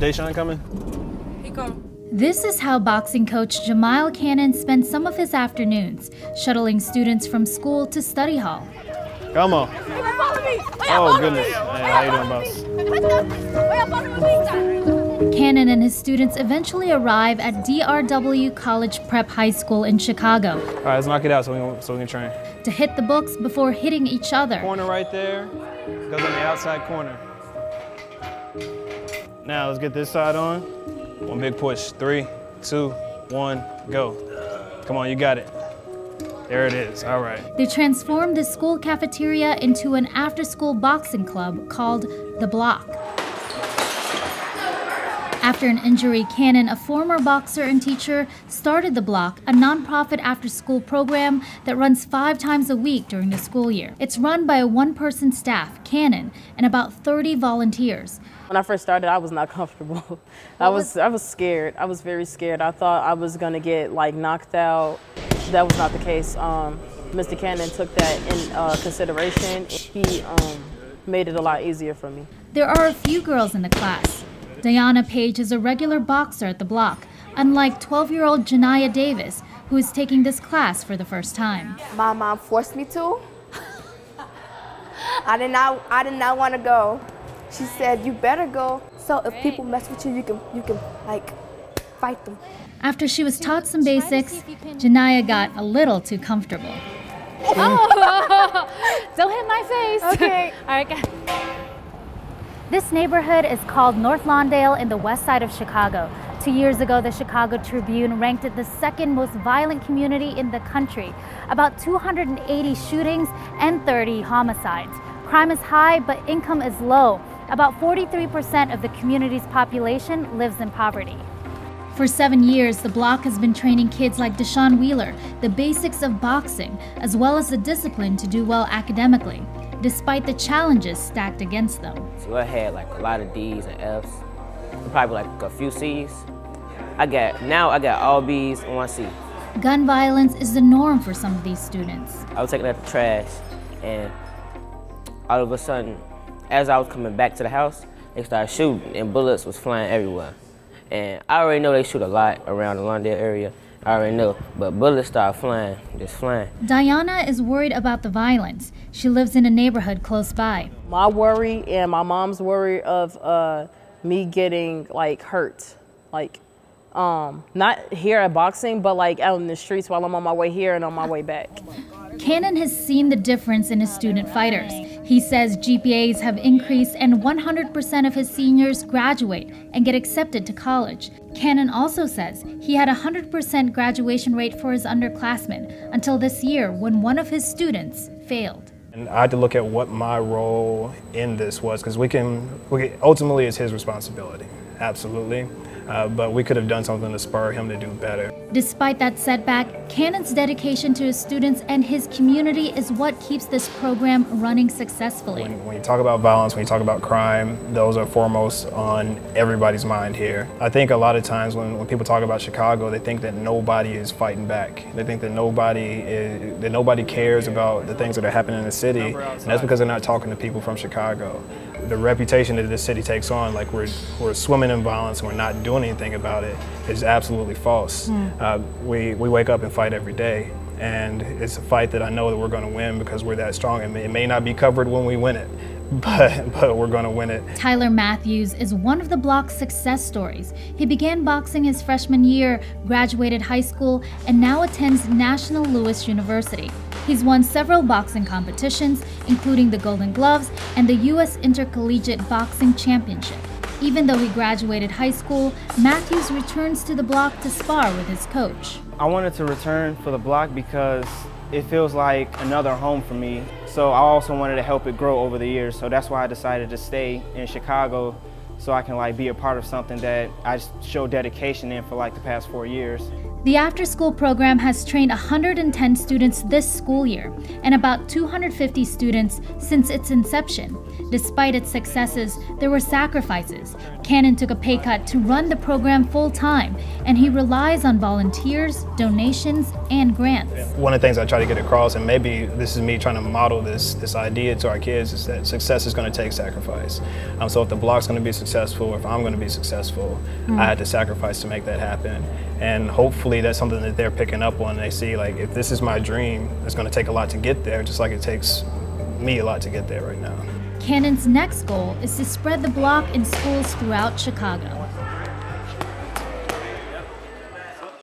Deshaun coming? He come. This is how boxing coach Jamal Cannon spends some of his afternoons, shuttling students from school to study hall. Come on. Oh, goodness. Hey, how you doing, boss? Cannon and his students eventually arrive at DRW College Prep High School in Chicago. All right, let's knock it out so we can train. To hit the books before hitting each other. Corner right there. Goes on the outside corner. Now let's get this side on. One big push. 3, 2, 1, go. Come on, you got it. There it is. All right. They transformed the school cafeteria into an after-school boxing club called The Block. After an injury, Cannon, a former boxer and teacher, started The Block, a nonprofit after-school program that runs 5 times a week during the school year. It's run by a one-person staff, Cannon, and about 30 volunteers. When I first started, I was not comfortable. I was scared. I was very scared. I thought I was gonna get like knocked out. That was not the case. Mr. Cannon took that in consideration. He made it a lot easier for me. There are a few girls in the class. Diana Page is a regular boxer at The Block, unlike 12-year-old Janiyah Davis, who is taking this class for the first time. My mom forced me to. I did not want to go. She said, "You better go. So if people mess with you, you can like fight them." After she was taught some basics, Janiyah got a little too comfortable. Oh, don't hit my face. Okay. All right, guys. This neighborhood is called North Lawndale in the west side of Chicago. 2 years ago, the Chicago Tribune ranked it the second most violent community in the country. About 280 shootings and 30 homicides. Crime is high, but income is low. About 43% of the community's population lives in poverty. For 7 years, The Block has been training kids like Deshaun Wheeler the basics of boxing, as well as the discipline to do well academically, despite the challenges stacked against them. So I had like a lot of D's and F's, probably like a few C's. I got all B's and 1 C. Gun violence is the norm for some of these students. I was taking out the trash, and all of a sudden, as I was coming back to the house, they started shooting and bullets was flying everywhere. And I already know they shoot a lot around the Lawndale area. I already know, but bullets started flying, just flying. Diana is worried about the violence. She lives in a neighborhood close by. My worry and my mom's worry of me getting like hurt, like not here at boxing, but like out in the streets while I'm on my way here and on my way back. Cannon has seen the difference in his student fighters. He says GPAs have increased and 100% of his seniors graduate and get accepted to college. Cannon also says he had a 100% graduation rate for his underclassmen until this year when one of his students failed. And I had to look at what my role in this was, because ultimately it's his responsibility, absolutely. But we could have done something to spur him to do better. Despite that setback, Cannon's dedication to his students and his community is what keeps this program running successfully. When you talk about violence, when you talk about crime, those are foremost on everybody's mind here. I think a lot of times when people talk about Chicago, they think that nobody is fighting back. They think that nobody cares about the things that are happening in the city, and that's because they're not talking to people from Chicago. The reputation that this city takes on, like we're swimming in violence and we're not doing anything about it, is absolutely false. We wake up and fight every day, and it's a fight that I know that we're going to win because we're that strong. It may not be covered when we win it, but we're going to win it. Tyler Matthews is one of The Block's success stories. He began boxing his freshman year, graduated high school, and now attends National Louis University. He's won several boxing competitions, including the Golden Gloves and the U.S. Intercollegiate Boxing Championship. Even though he graduated high school, Matthews returns to The Block to spar with his coach. I wanted to return for The Block because it feels like another home for me. So I also wanted to help it grow over the years. So that's why I decided to stay in Chicago so I can be a part of something that I showed dedication in for the past 4 years. The after-school program has trained 110 students this school year and about 250 students since its inception. Despite its successes, there were sacrifices. Cannon took a pay cut to run the program full-time, and he relies on volunteers, donations, and grants. One of the things I try to get across, and maybe this is me trying to model this idea to our kids, is that success is going to take sacrifice. So if the block's going to be successful, if I'm going to be successful, I had to sacrifice to make that happen. And hopefully that's something that they're picking up on. They see, like, if this is my dream, it's going to take a lot to get there, just like it takes me a lot to get there right now. Cannon's next goal is to spread the block in schools throughout Chicago.